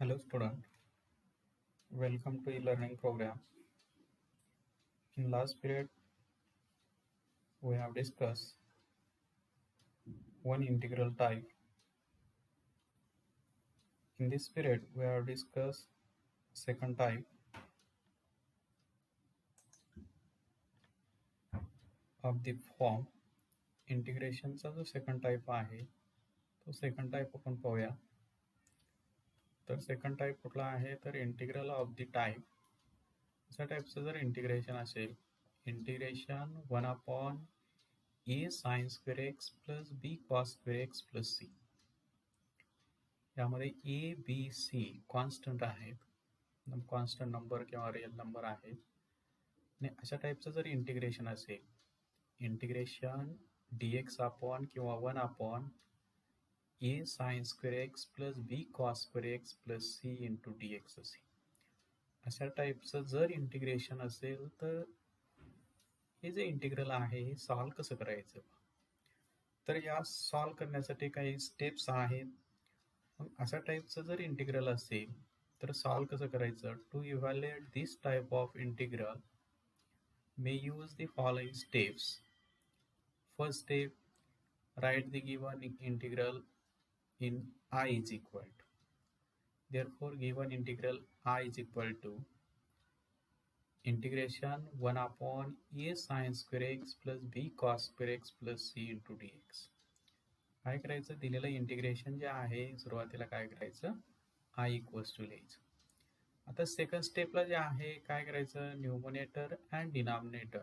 Hello student, welcome to e-learning program. In last period we have discussed one integral type. In this period we have discussed second type of the form. इंटिग्रेशनचा जो second type आहे तो second type आपण पाहूया. तर second type कुठला आहे तर integral of the type. अशा टाइपचं जर इंटिग्रेशन असेल integration 1/a sin square x plus b cos square x plus c. यामध्ये ए बी सी कॉन्स्टंट आहेत, कॉन्स्टंट नंबर किंवा रिअल नंबर आहेत. आणि अशा टाईपचं जर इंटिग्रेशन असेल इंटिग्रेशन डी एक्स अपॉन किंवा 1/a sine square x plus b cos square x plus c into d x असे अशा टाईपचं जर इंटिग्रेशन असेल तर हे जे इंटिग्रल आहे हे सॉल्व कसं करायचं. तर या सॉल्व करण्यासाठी काही स्टेप्स आहेत. मग अशा टाईपचं जर इंटिग्रल असेल तर सॉल्व कसं करायचं. To evaluate this type of integral may use the following steps. First step, write the given integral in I is equal to. Therefore, given integral I is equal to integration 1/a sin square x plus b cos square x plus c into dx. काय करायचं दिलेलं integration जे आहे सुरुवातीला काय करायचं I equals to लिहायचं. आता सेकंड स्टेपला जे आहे काय करायचं numerator and denominator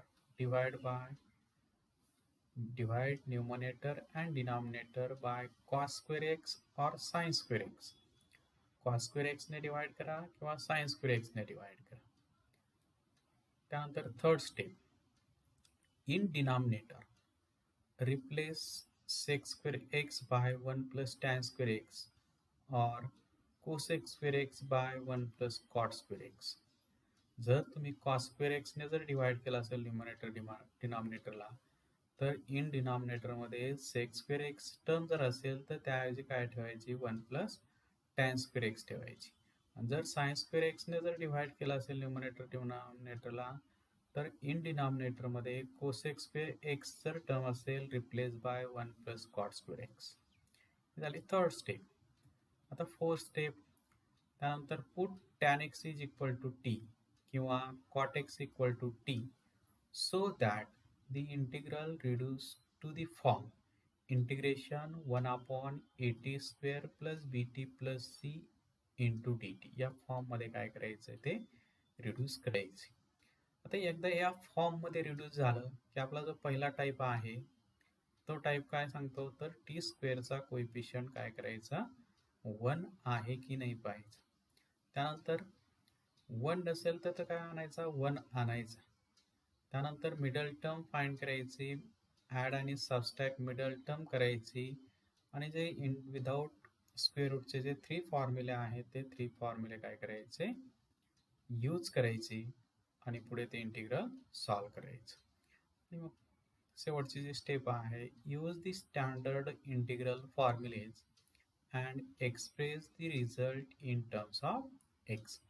divide numerator and denominator by cos square x or sin square x. cos square x ने डिवाइड करा किंवा sin square x ने डिवाइड करा. त्यानंतर third step in denominator replace sec square x by 1 plus tan square x or cosec square x by 1 plus cot square x. जर तुम्ही cos square x ने जर डिवाइड केला असेल न्यूमरेटर डिनॉमिनेटरला तर इन डिनॉमिनेटरमध्ये सेक स्क्वेअर एक्स टर्म जर असेल तर त्याऐवजी काय ठेवायची 1 प्लस टॅन स्क्वेअर एक्स ठेवायची. आणि जर साइन स्क्वेअर एक्सने जर डिवाइड केला असेल न्यूमरेटर डिनॉमिनेटरला तर इन डिनॉमिनेटरमध्ये कोसेक स्क्वेअर एक्स जर टर्म असेल replace by 1 plus cot square x. झाली थर्ड स्टेप. आता फोर्थ स्टेप त्यानंतर put tan x is equal to t किंवा cot x equal to t so that the integral reduced to the form integration 1/at square plus bt plus c into dt. या form मध्ये काय करायचं ते reduce करायचे. आता एकदा या फॉर्म मध्ये रिड्यूस झालं की आपला जो पहिला टाइप आहे तो टाइप काय सांगतो तर टी स्क्वेअरचा कोएफिशियंट काय करायचा 1 आहे की नाही पाहायचं. त्यानंतर 1 नसेल तर काय आणायचा 1 आणायचा. त्यानंतर मिडल टर्म फाइंड करायची, ॲड आणि सबस्ट्रॅक्ट मिडल टर्म करायची आणि जे विदाउट स्क्वेअर रूटचे जे 3 फॉर्म्युले आहेत ते 3 फॉर्म्युले काय करायचे यूज करायचे आणि पुढे ते इंटिग्रल सॉल्व करायचं. आणि मग शेवटची जी स्टेप आहे use the standard integral formulas and express the result in terms of x.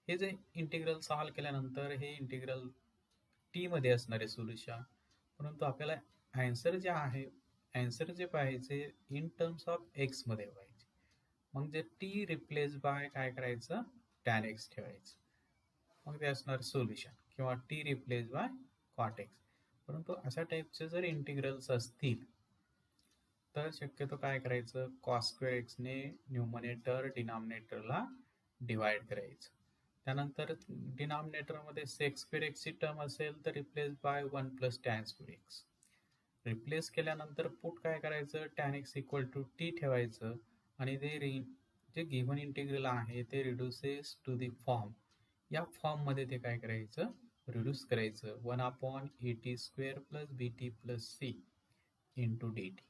हे जे इंटिग्रल सॉल्व केल्यानंतर हे इंटिग्रल टी मध्ये असणारे सोल्युशन, परंतु आपल्याला आन्सर जे आहे आन्सर जे पाहिजे इन टर्म्स ऑफ एक्स मध्ये पाहिजे. मग जे टी रिप्लेस बाय काय करायचं टॅन एक्स ठेवायचं. मग ते असणार सोल्युशन किंवा t replace by cot x. परंतु अशा टाईपचे जर इंटिग्रल्स असतील तर शक्यतो काय करायचं कॉस स्क्वेअर एक्सने न्यूमरेटर डिनॉमिनेटरला डिवाइड करायचं. त्यानंतर डिनॉमिनेटरमध्ये सेक स्क्वेअर एक्सची टर्म असेल तर replace by 1 plus tan square x. Replace केल्यानंतर पुट काय करायचं tan x equal to t ठेवायचं आणि ते जे गिव्हन इंटिग्रल आहे ते रिड्युसेस टू दी फॉर्म. या फॉर्ममध्ये ते काय करायचं रिड्यूस करायचं 1/at square plus b t plus c into d t.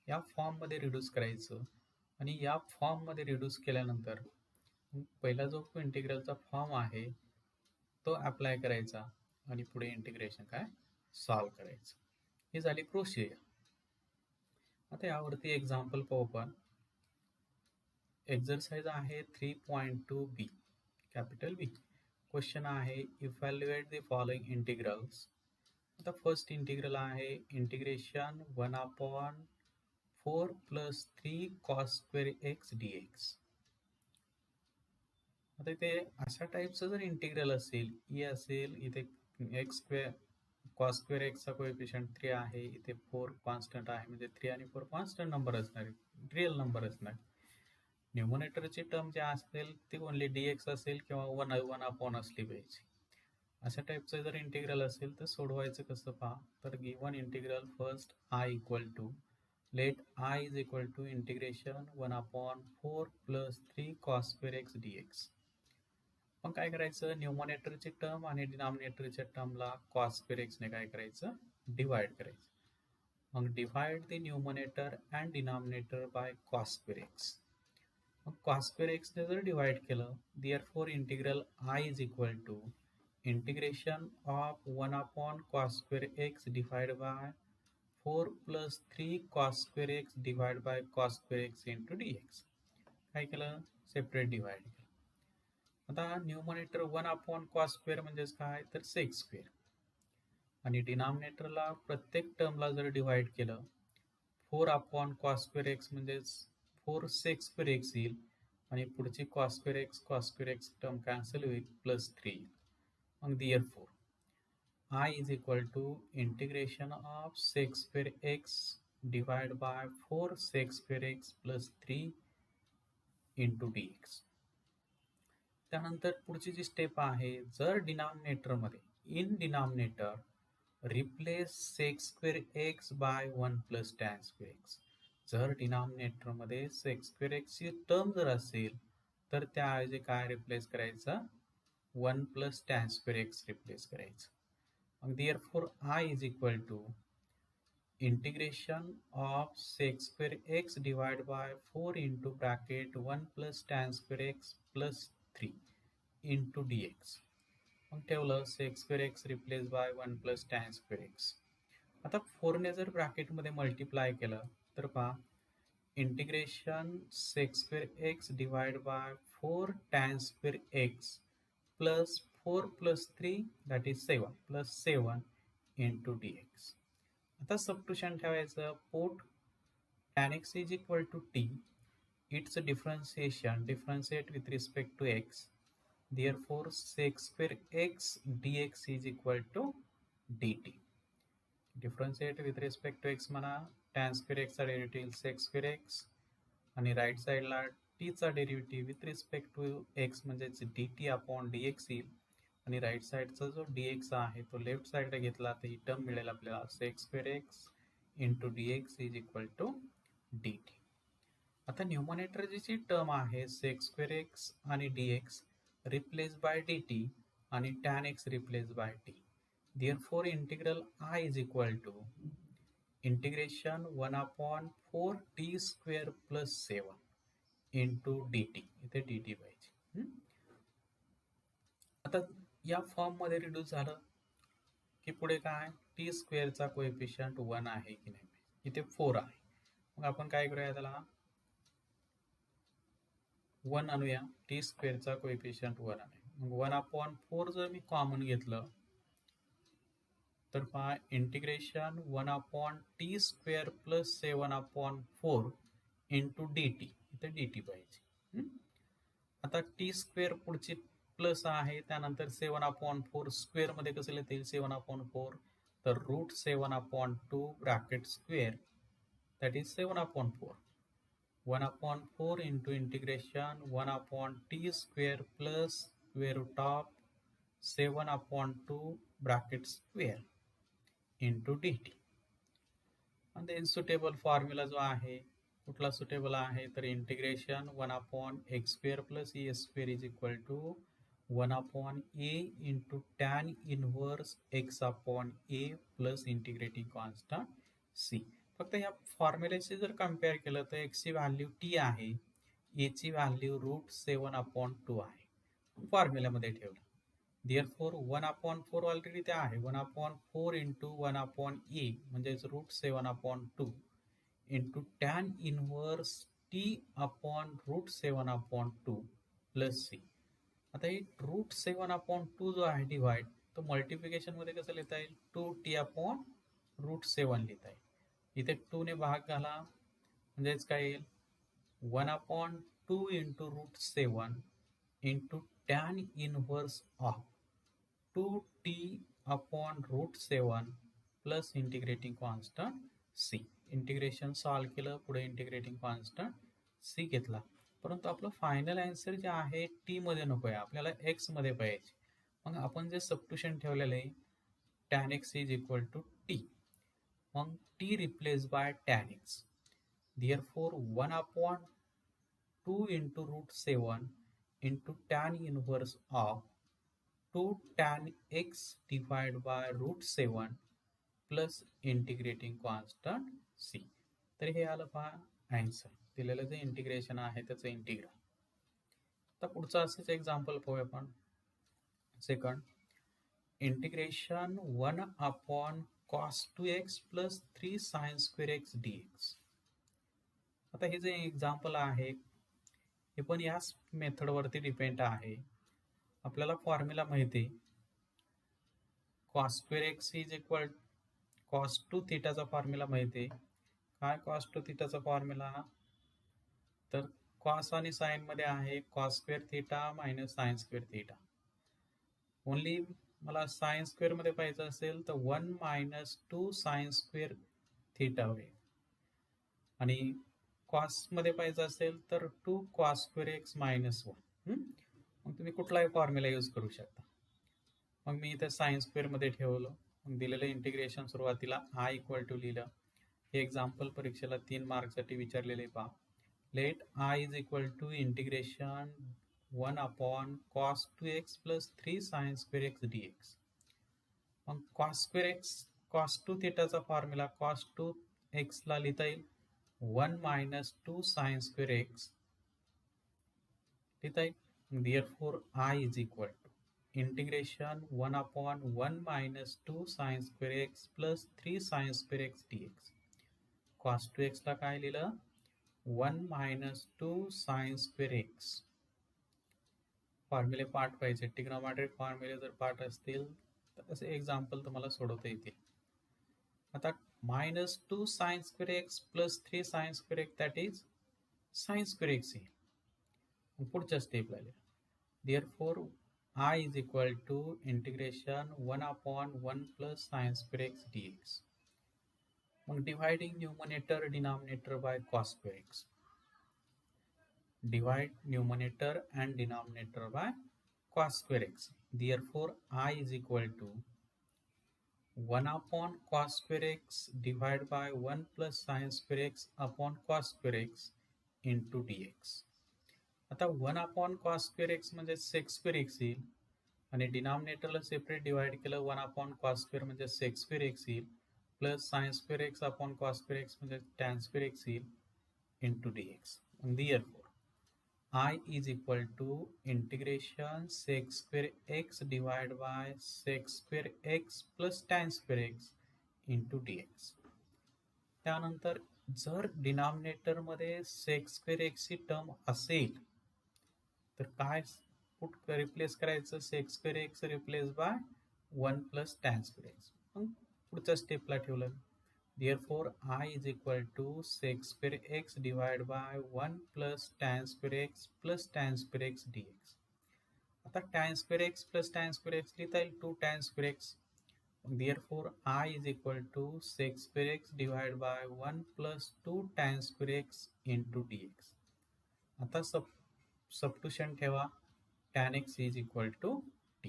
या फॉर्ममध्ये रिड्यूस करायचं आणि या फॉर्ममध्ये रिड्यूस केल्यानंतर पहिला जो इंटिग्रलचा फॉर्म आहे तो अप्लाय करायचा आणि पुढे इंटिग्रेशन काय सॉल्व करायचं. ही झाली प्रोसिजर. आता यावरती एक्झाम्पल पाहू आपण. एक्झरसाइज आहे 3.2b कॅपिटल बी. क्वेश्चन आहे इव्हॅल्युएट द फॉलोइंग इंटिग्रल्स. आता फर्स्ट इंटिग्रल आहे integration 1/4 plus 3 cos square x d x. आता इथे अशा टाईपचं जर इंटिग्रल असेल, ई असेल, इथे एक्स स्क्वेअर कॉस स्क्वेअर एक्सचा कोएफिशियंट 3 आहे, इथे 4 कॉन्स्टंट आहे, म्हणजे 3 आणि 4 कॉन्स्टंट नंबर असणार आहे, रिअल नंबर असणार. न्यूमरेटरची टर्म जे असेल ते ओनली डी एक्स असेल किंवा 1 अपॉन असली पाहिजे. अशा टाईपचं जर इंटिग्रल असेल तर सोडवायचं कसं पहा. तर given integral first I equal to let I is equal to integration 1/4 plus 3 cos square x d x. मग काय करायचं, न्यूमरेटरची टर्म आणि डिनॉमिनेटरच्या टर्मला कॉस स्क्वेअर एक्सने काय करायचं, डिवाइड करायचं. मग divide the numerator and denominator by cos square x. मग cos square एक्सने जर डिवाइड केलं, therefore integral I is equal to integration of 1 cos square x divide by 4 plus 3 cos square x divide by cos square x into d x. काय केलं, separate divide केलं. आता numerator 1 cos square म्हणजेच काय, तर sec square. आणि डिनॉमिनेटरला प्रत्येक टर्मला जर डिवाइड केलं, 4 कॉस स्क्वेअर एक्स म्हणजेच 4 सेक्स स्क्वेअर एक्स येईल, आणि पुढची cos square x term cancel होईल, प्लस 3. मग therefore I is equal to integration of sec square x divide by 4 sec square x plus 3 into d x. त्यानंतर पुढची जी step आहे, जर डिनॉमिनेटरमध्ये in denominator replace sec square x by 1 plus tan square x. जर डिनॉमिनेटरमध्ये sec square एक्सची term जर असेल तर त्याऐवजी काय रिप्लेस करायचं, 1 plus tan square x replace करायचं. मग therefore I is equal to integration of sec square x divide by 4 into bracket 1 plus tan square x plus 3 into d x. मग ठेवलं sec square x replace by 1 plus tan square x. आता 4ने जर ब्रॅकेटमध्ये multiply केलं तर पहा, integration sec square x divide by 4 tan square x plus 4 plus 3 that is 7 plus 7 into d x. आता सबट्युशन ठेवायचं, put tan x is equal to t, it's differentiation differentiate with respect to x. Therefore, sec square x dx is equal to dt. Differentiate with respect to x म्हणा, tan square x चा derivative sec square x, आणि right साईडला t चा derivative with respect to x म्हणजेच dt upon dx येईल, आणि right साईडचा जो dx आहे तो लेफ्ट साईडला घेतला तर ही टर्म मिळेल आपल्याला sec square x into dx is equal to dt. आता न्यूमरेटरची जी टर्म आहे sec square x आणि dx replaced by dt आणि tan x replaced by t. Therefore, integral I is equal to integration 1/4 t square plus 7 into dt. इथे dt पाहिजे. आता या फॉर्म मध्ये रिड्यूस झालं की पुढे काय, टी स्क्वेअरचा कोएफिशियंट 1 आहे की नाही, इथे 4 आहे. मग आपण काय करूया, त्याला 1 आणूया, टी स्क्वेअरचा कोएफिशियंट 1 आहे. मग 1/4 जर मी कॉमन घेतलं तर पहा, integration 1/t square plus 7/4 into d T. इथे डी टी पाहिजे. आता टी स्क्वेअर पुढची प्लस आहे, त्यानंतर 7/4 स्क्वेअर मध्ये कसं लिहिता येईल, 7/4 तर root 7/2 bracket square that is 7/4. 1/4 into integration 1/t square plus square root of 7/2 bracket square into dt. आणि then suitable formula जो आहे, कुठला सुटेबल आहे, तर integration 1/x square plus e square is equal to 1/a into tan inverse x upon a plus integrating constant c. फक्त ह्या फॉर्म्युलेशी जर compare केलं तर x ची व्हॅल्यू t आहे, a ची व्हॅल्यू रूट 7/2 आहे, फॉर्म्युल्यामध्ये ठेवलं. देअरफॉर 1/4 ऑलरेडी ते आहे, 1/4 इंटू 1/a म्हणजेच root 7/2 into tan inverse t upon √7/2 plus c. आता हे √7/2 जो आहे डिवाइड, तो मल्टिप्लिकेशन मध्ये कसं लिहिता येईल, 2t अपॉन √7 लिहिता येईल. इथे 2 ने भाग घाला म्हणजेच काय येईल, 1/2 into √7 into tan inverse of 2t upon √7 plus integrating constant c. Integration solve केलं, पुढे इंटिग्रेटिंग कॉन्स्टंट सी घेतला. परंतु आपलं फायनल आन्सर जे आहे टी मध्ये नको आहे, आपल्याला एक्स मध्ये पाहिजे. मग आपण जे सबस्टिट्यूशन ठेवलेलं आहे, tan x is equal to t. मग t replace by tan x. Therefore 1/2 into √7 into tan inverse of 2 tan x divided by √7 plus integrating constant c. तर हे आलं पहा आन्सर. दिलेलं जे इंटिग्रेशन आहे त्याचं इंटिग्रल. आता पुढचं असंच एक्झाम्पल पाहूया आपण. Second, integration 1/cos 2x plus 3 sin square x dx. आता हे जे एक्झाम्पल आहे हे पण याच मेथडवरती डिपेंड आहे. आपल्याला फॉर्म्युला माहिती आहे, cos square x is equal cos 2 थिटाचा फॉर्म्युला माहिती आहे. काय cos 2 थिटाचा फॉर्म्युला, तर cos आणि sin मध्ये आहे cos square theta minus sin square theta. Only मला sin स्क्वेअर मध्ये पाहिजे असेल तर 1 मायनस 2 sin स्क्वेअर थिटा होईल, आणि cos मध्ये पाहिजे असेल तर 2 cos स्क्वेअर एक्स मायनस 1. मग तुम्ही कुठलाही फॉर्म्युला यूज करू शकता. मग मी इथे sin स्क्वेअर मध्ये ठेवलं. मग दिलेलं इंटिग्रेशन सुरुवातीला आय इक्वल टू लिहिलं. हे एक्झाम्पल परीक्षेला 3 मार्क्ससाठी विचारलेले पहा. Let I is equal to integration 1/cos 2x plus 3 sin square x dx. मग cos स्क्वेअर एक्स, cos 2 थिटाचा फॉर्म्युला cos 2x ला लिहिता येईल 1 मायनस 2 sin स्क्वेअर एक्स लिहिता येईल. Therefore I is equal to integration 1/1 minus 2 sin square x plus 3 sin square x dx. cos 2x ला काय लिहिलं, 1 minus 2 sin square x. फॉर्म्युले part पाहिजे, ट्रिग्नोमेट्रिक फॉर्म्युले जर पार्ट असतील तर असे एक्झाम्पल तुम्हाला सोडवता येतील. आता minus 2 sin square x plus 3 sin square x that is sin square x येईल. पुढच्या स्टेपला लिहा. Therefore I is equal to integration 1/1 plus sin square x dx. मग dividing numerator denominator by cos square x. Divide numerator and denominator by cos square x. Therefore I is equal to 1/cos square x divided by 1 plus sin square x upon cos square x into dx. आता 1/cos square x म्हणजे sec square x येईल, आणि डिनॉमिनेटरला separate divide केलं 1/cos square म्हणजे sec square x येईल, plus sin square x upon cos square x म्हणजे tan square x येईल into dx. Therefore I is equal to integration sec square x divided by sec square x plus tan square x into dx. त्यानंतर जर denominator मध्ये sec square x ची term असेल तर काय replace करायचं, sec square x replace by 1 plus tan square x. मग पुढच्या स्टेपला ठेवलं. Therefore I is equal to sec square x divided by 1 plus tan square x plus tan square x dx. आता tan square x plus tan square x लिहिता येईल 2 tan square x. Therefore I is equal to sec square x divided by 1 plus 2 tan square x into dx. आता substitution ठेवा, tan x is equal to t.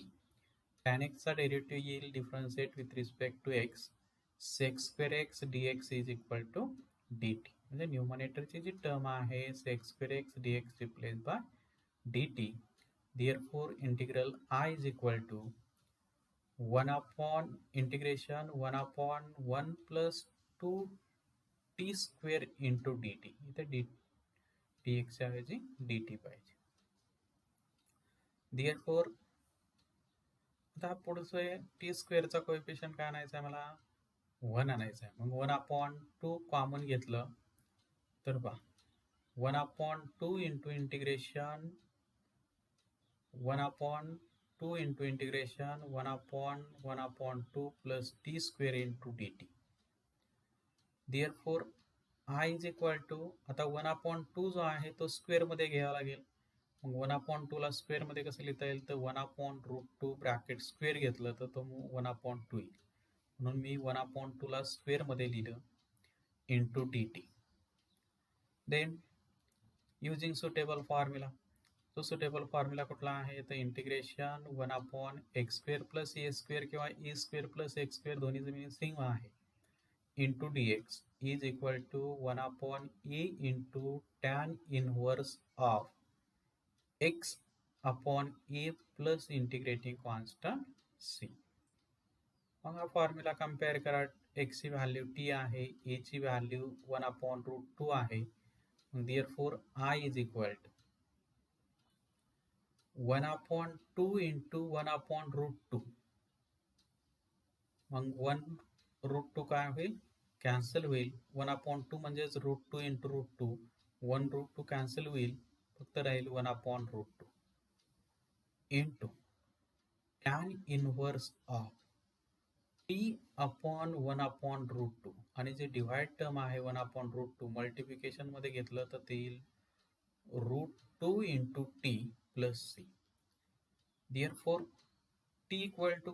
tan x चा derivative येईल differentiate with respect to x, sec square x dx is equal to dt. म्हणजे न्यूमरेटरची जी term आहे sec square x dx replace by dt. Therefore integral I is equal to 1/1 plus 2 t square into dt. इथे dx च्या ऐवजी dt पाहिजे. Therefore आता पुढचं T स्क्वेअरचा coefficient काय आणायचा आहे, मला 1 आणायचा आहे. मग 1/2 कॉमन घेतलं तर पहा 1/2 into integration 1/2 into integration 1/1/2 plus t square into dt. Therefore I is equal to, आता 1/2 जो आहे तो स्क्वेअर मध्ये घ्यावा लागेल. मग 1/2 ला स्क्वेअर मध्ये कसं लिहिता येईल, तर 1/√2 ब्रॅकेट स्क्वेअर घेतलं तर तो 1/2 येईल. म्हणून मी 1/2 ला स्क्वेअर मध्ये लिहिलं into d t. Then using suitable formula. तो सुटेबल फॉर्म्युला कुठला आहे, तर integration 1/x² plus a square किंवा a square plus x square दोन्हीचं मिनिंग सेम आहे into dx is equal to 1/a into tan inverse of x upon a plus integrating constant c. मग हा formula compare करा. x ची value t आहे, a ची value 1/√2 आहे. therefore I is equal to 1/2 into 1/√2. मग 1√2 काय होईल, कॅन्सल होईल. 1/2 म्हणजेच √2 into √2, 1√2 कॅन्सल होईल, फक्त राहील 1/√2 into tan inverse of t upon 1/√2. आणि जे डिव्हाइड टर्म आहे 1/√2 मल्टिप्लिकेशन मध्ये घेतलं तर ते येईल √2 into t plus c. therefore t equal to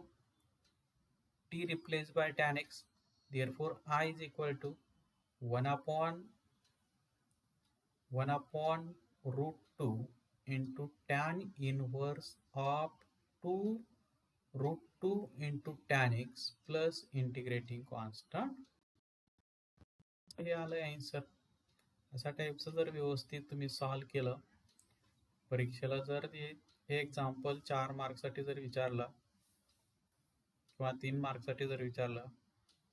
t replaced by tan x. therefore I is equal to 1/√2 into tan inverse of 2√2 into tan x plus integrating constant. हे आलं answer. अशा टाईपचं जर व्यवस्थित तुम्ही सॉल्व केलं, परीक्षेला जर हे एक्झाम्पल 4 मार्कसाठी जर विचारलं किंवा 3 मार्कसाठी जर विचारलं,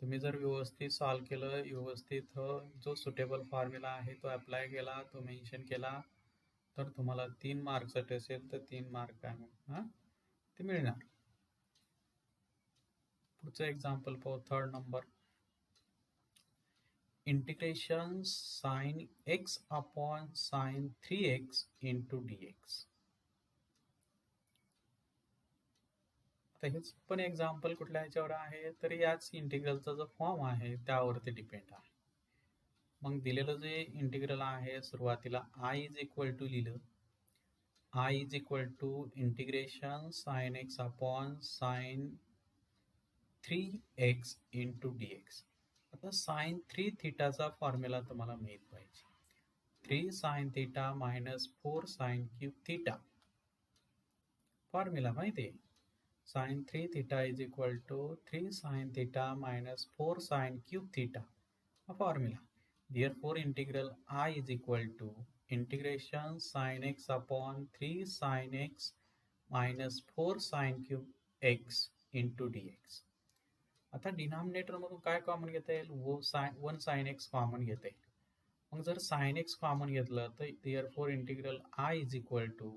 तुम्ही जर व्यवस्थित सॉल्व केलं, व्यवस्थित जो सुटेबल फॉर्म्युला आहे तो अप्लाय केला, तो मेन्शन केला, तर तुम्हाला 3 मार्कसाठी असेल तर 3 मार्क आहे ते मिळणार. पुढचं एक्झाम्पल पाहू. 3rd number. Integration sine x upon sine 3x into dx. आता हेच पण एक्झाम्पल कुठल्या ह्याच्यावर आहे, तर याच इंटिग्रलचा जो फॉर्म आहे त्यावरती डिपेंड आहे. मग दिलेलं जे इंटिग्रल आहे, सुरुवातीला I इज इक्वल टू लिहिलं. I is equal to integration sine x upon sine 3x into dx. आता साइन 3 थिटाचा फॉर्म्युला तुम्हाला माहित पाहिजे. 3 sine theta minus 4 sine cube theta formula माहिती आहे. Sine 3 theta is equal to 3 sine theta minus 4 sine cube theta हा formula. therefore integral I is equal to integration sin x upon 3 sin x minus 4 sin cube x into dx. आता denominator मधून काय common घेता येईल, 1 sin x common घेता येईल. मग जर sin x कॉमन घेतलं तर therefore integral I is equal to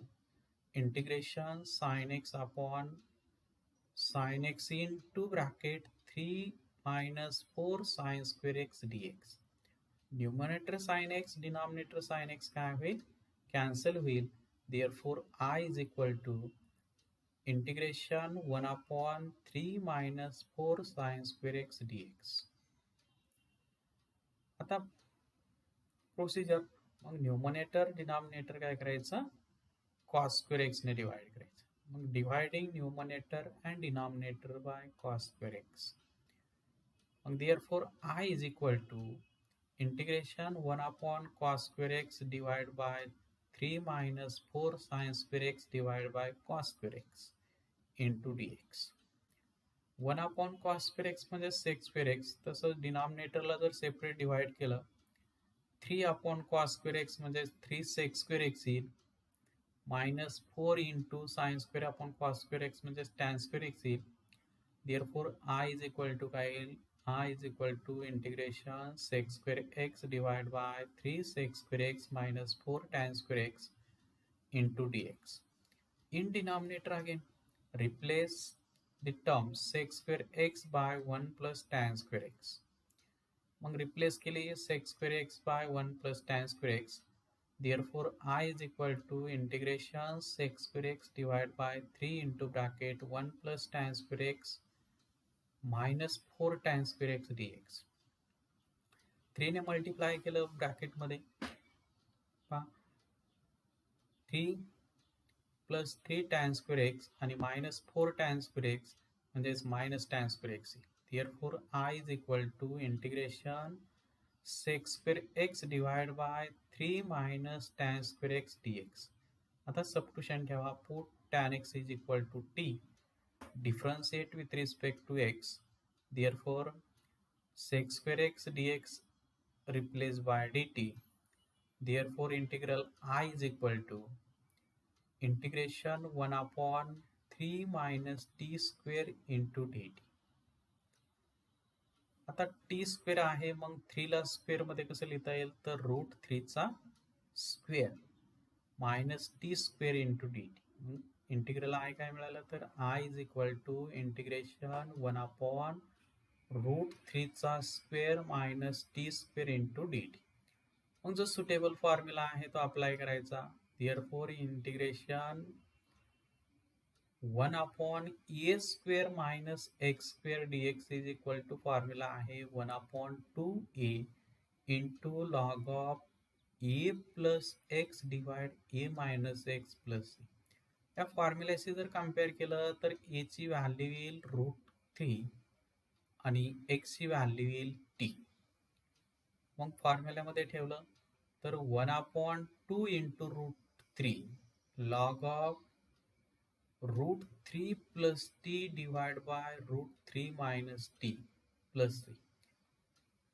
integration sin x upon sin x into bracket 3 minus 4 sin square x dx. Numerator sin x, denominator sin x काय होईल, cancel होईल. therefore I is equal to integration 1/3 minus 4 sin square x dx. आता procedure, मग numerator denominator काय करायचं, cos square x ने divide करायचं. मग dividing numerator and denominator bye cos square x. मग therefore I is equal to integration 1 upon cos square x divided by 3 minus 4 sin square x divided by cos square x into dx. 1 upon cos square x म्हणजे sec square x. तसं डिनॉमिनेटरला जर separate divide केलं, 3 upon cos square x म्हणजे 3 sec square x येईल, minus 4 into sin square upon cos square x म्हणजे tan square x येईल. therefore I is equal to काय येईल, I is equal to integration sec square x divided by 3 sec square x minus 4 tan square x into dx. In denominator again, replace the term sec square x by 1 plus tan square x. मग replace केली sec square x by 1 plus tan square x. Therefore, I is equal to integration sec square x divided by 3 into bracket 1 plus tan square x minus 4 tan square x dx. 3 ने multiply केलं ब्रॅकेटमध्ये पहा 3 plus 3 tan square x आणि minus 4 tan square x म्हणजेच minus tan square x. Therefore, I is equal to integration sec square x divided by 3 minus tan square x dx. आता substitution ठेवा. Put tan x is equal to t. Differentiate with respect to x. Therefore, sec square x dx replaced by dt. Therefore, integral I is equal to integration 1 upon 3 minus t square into dt. आता T square आहे, मग 3 ला square मध्ये कसं लिहिता येईल, तर root 3 चा square minus t square into d t. Integral आहे काय मिळालं, तर I is equal to integration 1 upon root 3 चा square minus t square into d t. मग जो सुटेबल फॉर्म्युला आहे तो अप्लाय करायचा. Therefore integration 1 upon a square minus x square dx is equal to formula आहे 1 upon 2a into log of a plus x divide a minus x plus ए. या फॉर्म्युल्याशी जर compare केलं तर ए ची व्हॅल्यू येईल रूट 3 आणि एक्स ची व्हॅल्यू येईल टी. मग फॉर्म्युल्यामध्ये ठेवलं तर 1 upon 2 into root 3 log of root 3 plus t divide by root 3 minus t plus 3.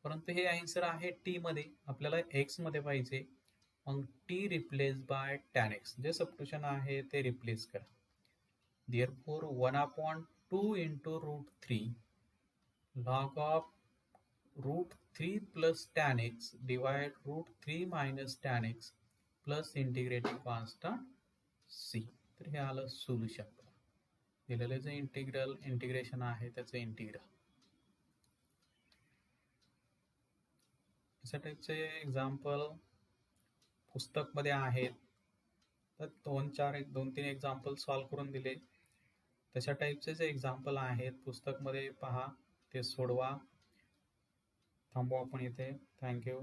परंतु हे आन्सर आहे टी मध्ये, आपल्याला एक्स मध्ये पाहिजे. मग t replace by tan x, जे सबस्टिट्यूशन आहे ते रिप्लेस करा. Therefore 1 upon 2 into root 3 log of root 3 plus tan x divide root 3 minus tan x plus integrating constant c. तर हे आलं सोल्युशन. दिलेलं जे इंटिग्रेशन आहे त्याचं इंटिग्रल. अशा टाईपचे एक्झाम्पल पुस्तकमध्ये आहेत, तर 2-3 एक्झाम्पल सॉल्व करून दिले. तशा टाईपचे जे एक्झाम्पल आहेत पुस्तकमध्ये पहा, ते सोडवा. थांबू आपण इथे. थँक्यू.